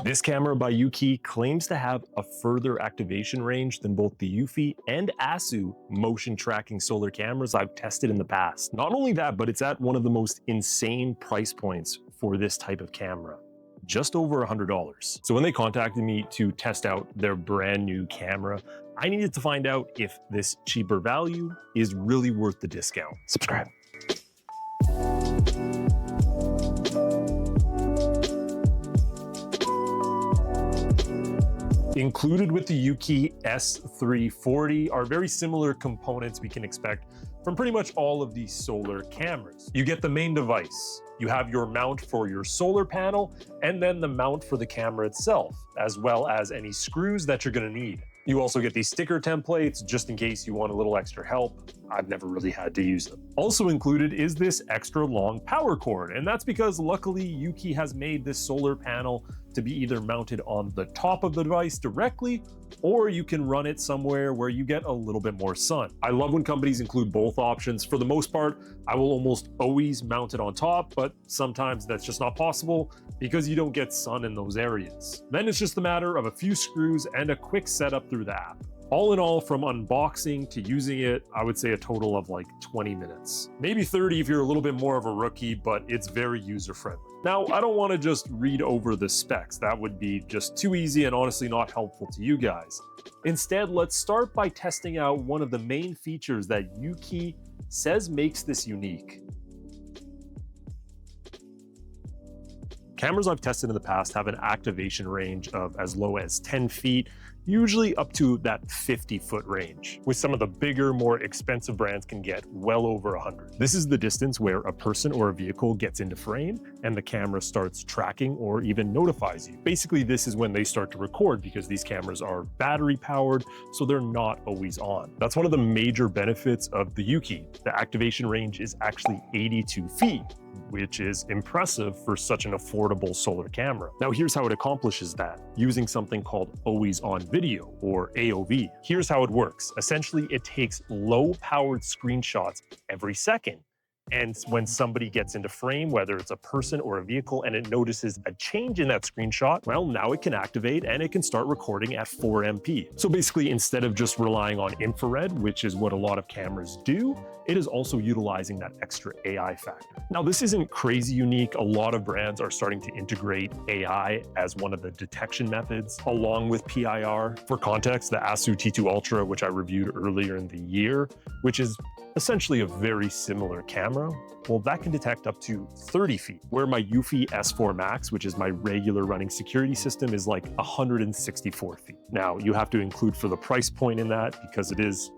This camera by YouKey claims to have a further activation range than both the Eufy and ASU motion tracking solar cameras I've tested in the past. Not only that, but it's at one of the most insane price points for this type of camera. Just over $100. So when they contacted me to test out their brand new camera, I needed to find out if this cheaper value is really worth the discount. Subscribe. Included with the YouKey S340 are very similar components we can expect from pretty much all of these solar cameras. You get the main device, you have your mount for your solar panel, and then the mount for the camera itself, as well as any screws that you're gonna need. You also get these sticker templates just in case you want a little extra help. I've never really had to use them. Also included is this extra long power cord, and that's because luckily YouKey has made this solar panel to be either mounted on the top of the device directly, or you can run it somewhere where you get a little bit more sun. I love when companies include both options. For the most part, I will almost always mount it on top, but sometimes that's just not possible because you don't get sun in those areas. Then it's just a matter of a few screws and a quick setup through the app. All in all, from unboxing to using it, I would say a total of like 20 minutes. Maybe 30 if you're a little bit more of a rookie, but it's very user-friendly. Now, I don't want to just read over the specs. That would be just too easy and honestly not helpful to you guys. Instead, let's start by testing out one of the main features that YouKey says makes this unique. Cameras I've tested in the past have an activation range of as low as 10 feet, usually up to that 50-foot range. With some of the bigger, more expensive brands can get well over 100. This is the distance where a person or a vehicle gets into frame and the camera starts tracking or even notifies you. Basically, this is when they start to record because these cameras are battery powered, so they're not always on. That's one of the major benefits of the YouKey. The activation range is actually 82 feet. Which is impressive for such an affordable solar camera. Now here's how it accomplishes that, using something called always on video, or AOV. Here's how it works. Essentially, it takes low-powered screenshots every second. And when somebody gets into frame, whether it's a person or a vehicle, and it notices a change in that screenshot, well, now it can activate and it can start recording at 4 MP. So basically, instead of just relying on infrared, which is what a lot of cameras do, it is also utilizing that extra AI factor. Now, this isn't crazy unique. A lot of brands are starting to integrate AI as one of the detection methods, along with PIR. For context, the ASU T2 Ultra, which I reviewed earlier in the year, which is essentially a very similar camera, well, that can detect up to 30 feet, where my Eufy S4 Max, which is my regular running security system, is like 164 feet. Now, you have to include for the price point in that because it is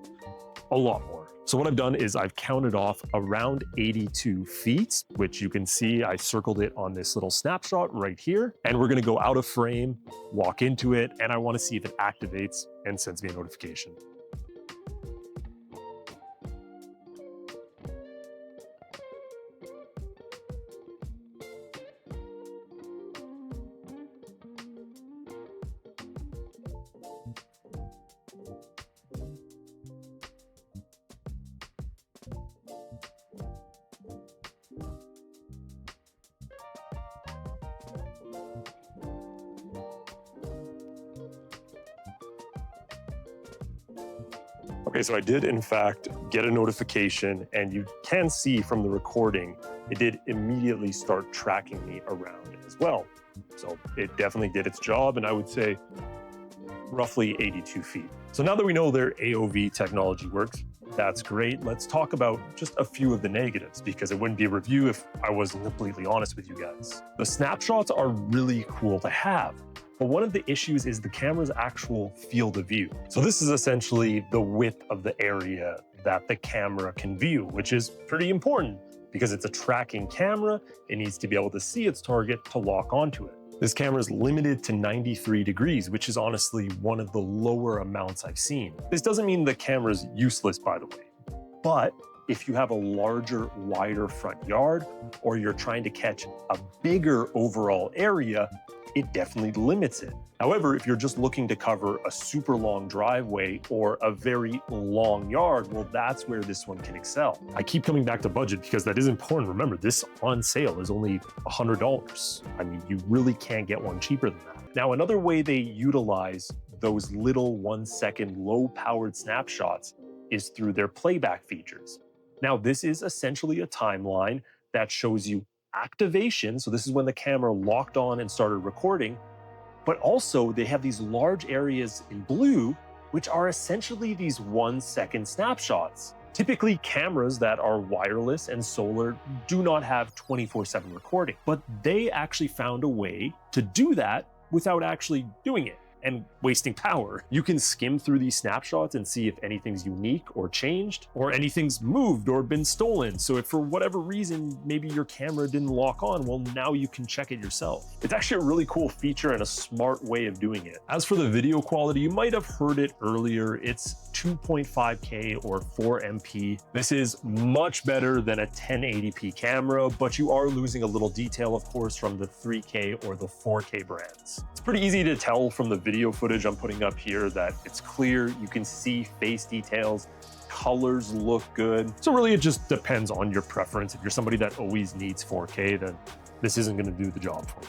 a lot more. So what I've done is I've counted off around 82 feet, which you can see I circled it on this little snapshot right here. And we're gonna go out of frame, walk into it, and I wanna see if it activates and sends me a notification. Okay, so I did in fact get a notification, and you can see from the recording, it did immediately start tracking me around as well. So it definitely did its job, and I would say roughly 82 feet. So now that we know their AOV technology works, that's great. Let's talk about just a few of the negatives, because it wouldn't be a review if I wasn't completely honest with you guys. The snapshots are really cool to have, but one of the issues is the camera's actual field of view. So this is essentially the width of the area that the camera can view, which is pretty important because it's a tracking camera. It needs to be able to see its target to lock onto it. This camera is limited to 93 degrees, which is honestly one of the lower amounts I've seen. This doesn't mean the camera is useless, by the way, but if you have a larger, wider front yard, or you're trying to catch a bigger overall area, it definitely limits it. However, if you're just looking to cover a super long driveway or a very long yard, well, that's where this one can excel. I keep coming back to budget because that is important. Remember, this on sale is only $100. I mean, you really can't get one cheaper than that. Now, another way they utilize those little 1-second low-powered snapshots is through their playback features. Now, this is essentially a timeline that shows you activation. So this is when the camera locked on and started recording, but also they have these large areas in blue, which are essentially these 1-second snapshots. Typically, cameras that are wireless and solar do not have 24/7 recording, but they actually found a way to do that without actually doing it and wasting power. You can skim through these snapshots and see if anything's unique or changed, or anything's moved or been stolen. So if for whatever reason, maybe your camera didn't lock on, well, now you can check it yourself. It's actually a really cool feature and a smart way of doing it. As for the video quality, you might have heard it earlier. It's 2.5K or 4MP. This is much better than a 1080p camera, but you are losing a little detail, of course, from the 3K or the 4K brands. It's pretty easy to tell from the video footage I'm putting up here that it's clear. You can see face details, colors look good. So really it just depends on your preference. If you're somebody that always needs 4K, then this isn't going to do the job for you.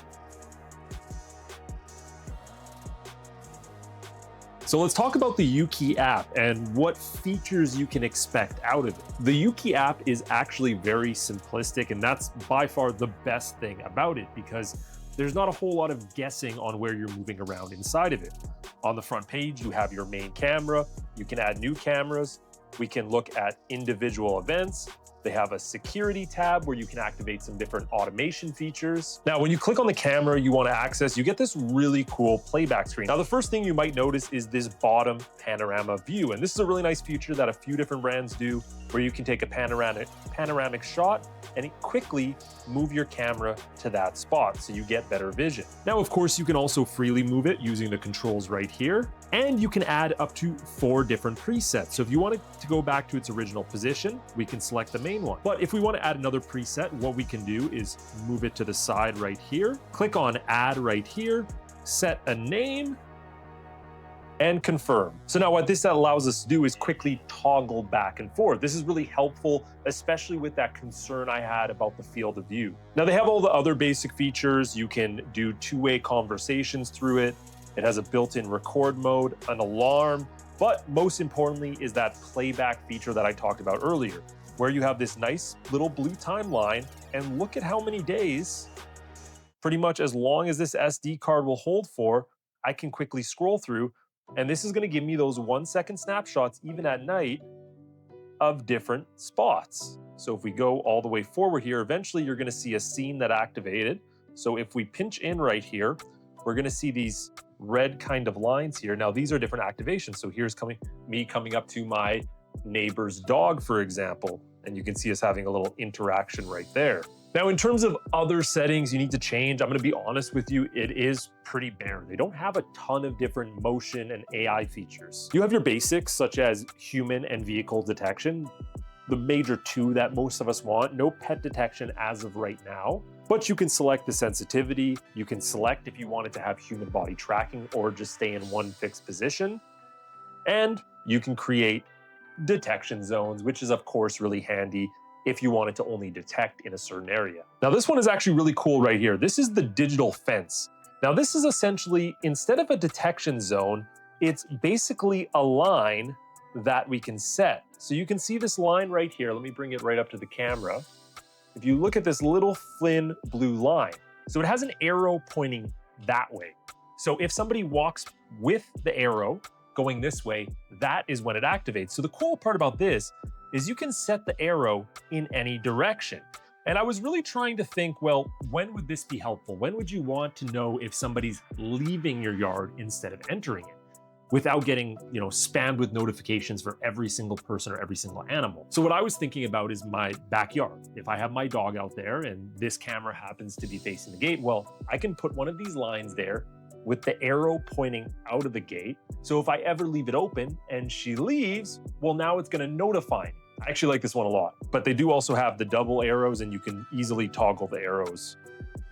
So let's talk about the YouKey app and what features you can expect out of it. The YouKey app is actually very simplistic, and that's by far the best thing about it, because there's not a whole lot of guessing on where you're moving around inside of it. On the front page, you have your main camera. You can add new cameras. We can look at individual events. They have a security tab where you can activate some different automation features. Now, when you click on the camera you want to access, you get this really cool playback screen. Now, the first thing you might notice is this bottom panorama view. And this is a really nice feature that a few different brands do, where you can take a panoramic shot and quickly move your camera to that spot so you get better vision. Now, of course, you can also freely move it using the controls right here, and you can add up to 4 different presets. So if you want it to go back to its original position, we can select the main one. But if we want to add another preset, what we can do is move it to the side right here, click on add right here, set a name, and confirm. So now what this allows us to do is quickly toggle back and forth. This is really helpful, especially with that concern I had about the field of view. Now they have all the other basic features. You can do 2-way conversations through it. It has a built-in record mode, an alarm, but most importantly is that playback feature that I talked about earlier, where you have this nice little blue timeline, and look at how many days, pretty much as long as this SD card will hold for, I can quickly scroll through. And this is going to give me those 1-second snapshots, even at night, of different spots. So if we go all the way forward here, eventually you're going to see a scene that activated. So if we pinch in right here, we're going to see these red kind of lines here. Now these are different activations. So here's me coming up to my neighbor's dog, for example, and you can see us having a little interaction right there. Now, in terms of other settings you need to change, I'm going to be honest with you, it is pretty bare. They don't have a ton of different motion and AI features. You have your basics, such as human and vehicle detection, the major 2 that most of us want. No pet detection as of right now, but you can select the sensitivity. You can select if you wanted to have human body tracking or just stay in one fixed position. And you can create detection zones, which is of course really handy if you wanted to only detect in a certain area. Now this one is actually really cool right here. This is the digital fence. Now this is essentially, instead of a detection zone, it's basically a line that we can set. So you can see this line right here. Let me bring it right up to the camera. If you look at this little thin blue line, so it has an arrow pointing that way. So if somebody walks with the arrow going this way, that is when it activates. So the cool part about this is you can set the arrow in any direction. And I was really trying to think, well, when would this be helpful? When would you want to know if somebody's leaving your yard instead of entering it, without getting, spammed with notifications for every single person or every single animal? So what I was thinking about is my backyard. If I have my dog out there and this camera happens to be facing the gate, well, I can put one of these lines there with the arrow pointing out of the gate. So if I ever leave it open and she leaves, well, now it's going to notify me. I actually like this one a lot, but they do also have the double arrows, and you can easily toggle the arrows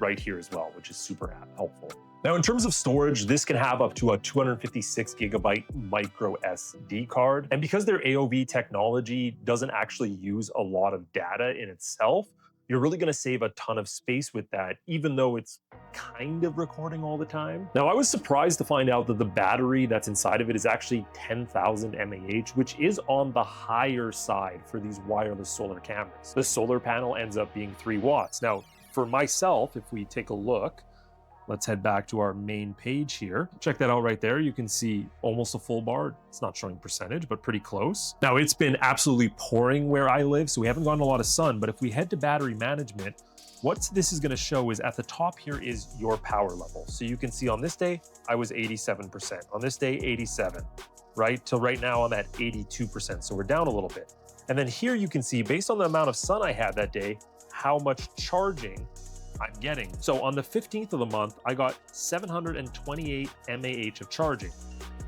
right here as well, which is super helpful. Now, in terms of storage, this can have up to a 256 gigabyte micro SD card. And because their AOV technology doesn't actually use a lot of data in itself, you're really going to save a ton of space with that, even though it's kind of recording all the time. Now, I was surprised to find out that the battery that's inside of it is actually 10,000 mAh, which is on the higher side for these wireless solar cameras. The solar panel ends up being 3 watts. Now, for myself, if we take a look, let's head back to our main page here. Check that out right there. You can see almost a full bar. It's not showing percentage, but pretty close. Now, it's been absolutely pouring where I live, so we haven't gotten a lot of sun, but if we head to battery management, what this is going to show is at the top here is your power level. So you can see on this day, I was 87%. On this day, 87, right? Till right now, I'm at 82%. So we're down a little bit. And then here you can see, based on the amount of sun I had that day, how much charging I'm getting. So on the 15th of the month, I got 728 mAh of charging.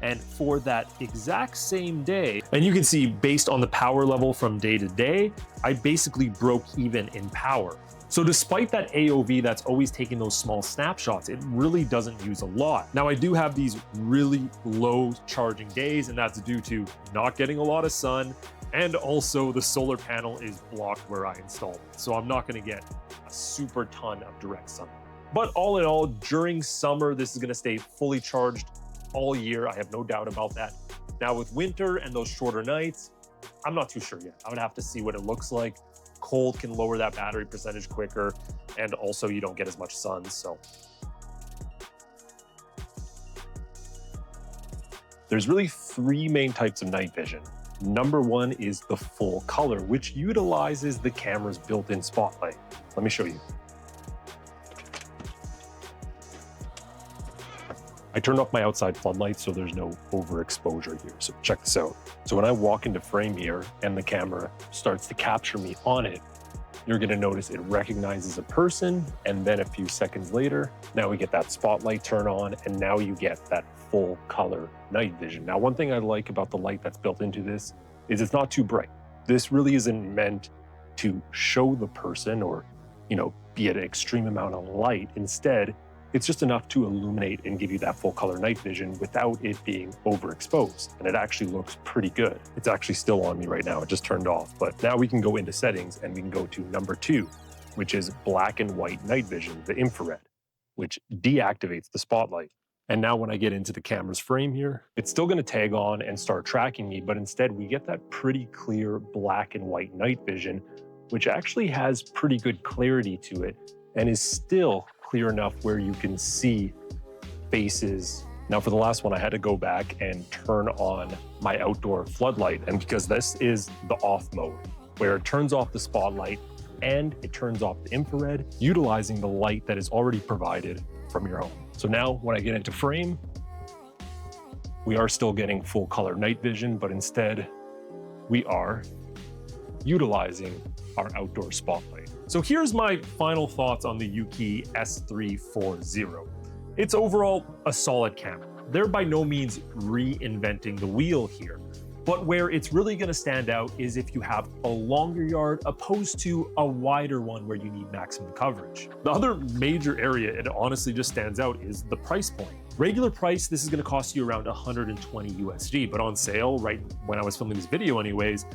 And for that exact same day, and you can see based on the power level from day to day, I basically broke even in power. So despite that AOV that's always taking those small snapshots, it really doesn't use a lot. Now I do have these really low charging days, and that's due to not getting a lot of sun, and also the solar panel is blocked where I installed it. So I'm not gonna get a super ton of direct sun. But all in all, during summer, this is gonna stay fully charged all year. I have no doubt about that. Now with winter and those shorter nights, I'm not too sure yet. I would have to see what it looks like. Cold can lower that battery percentage quicker, and also you don't get as much sun, so. There's really 3 main types of night vision. Number 1 is the full color, which utilizes the camera's built-in spotlight. Let me show you. I turned off my outside floodlights so there's no overexposure here. So check this out. So when I walk into frame here and the camera starts to capture me on it, you're gonna notice it recognizes a person, and then a few seconds later, now we get that spotlight turn on, and now you get that full color night vision. Now, one thing I like about the light that's built into this is it's not too bright. This really isn't meant to show the person or, be at an extreme amount of light. Instead, it's just enough to illuminate and give you that full color night vision without it being overexposed. And it actually looks pretty good. It's actually still on me right now. It just turned off. But now we can go into settings and we can go to number 2, which is black and white night vision, the infrared, which deactivates the spotlight. And now when I get into the camera's frame here, it's still gonna tag on and start tracking me, but instead we get that pretty clear black and white night vision, which actually has pretty good clarity to it and is still clear enough where you can see faces. Now for the last one, I had to go back and turn on my outdoor floodlight. And because this is the off mode, where it turns off the spotlight and it turns off the infrared, utilizing the light that is already provided from your home. So now when I get into frame, we are still getting full color night vision, but instead we are utilizing our outdoor spotlight. So here's my final thoughts on the YouKey S340. It's overall a solid camera. They're by no means reinventing the wheel here, but where it's really gonna stand out is if you have a longer yard opposed to a wider one where you need maximum coverage. The other major area it honestly just stands out is the price point. Regular price, this is gonna cost you around 120 USD, but on sale, right when I was filming this video anyways,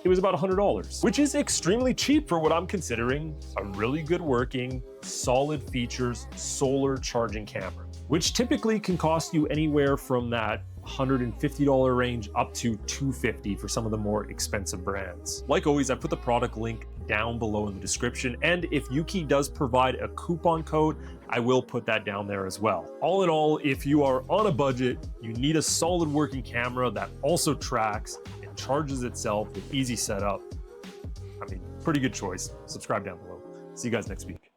it was about $100, which is extremely cheap for what I'm considering a really good working, solid features, solar charging camera, which typically can cost you anywhere from that $150 range up to $250 for some of the more expensive brands. Like always, I put the product link down below in the description, and if YouKey does provide a coupon code, I will put that down there as well. All in all, if you are on a budget, you need a solid working camera that also tracks and charges itself with easy setup, I mean, pretty good choice. Subscribe down below. See you guys next week.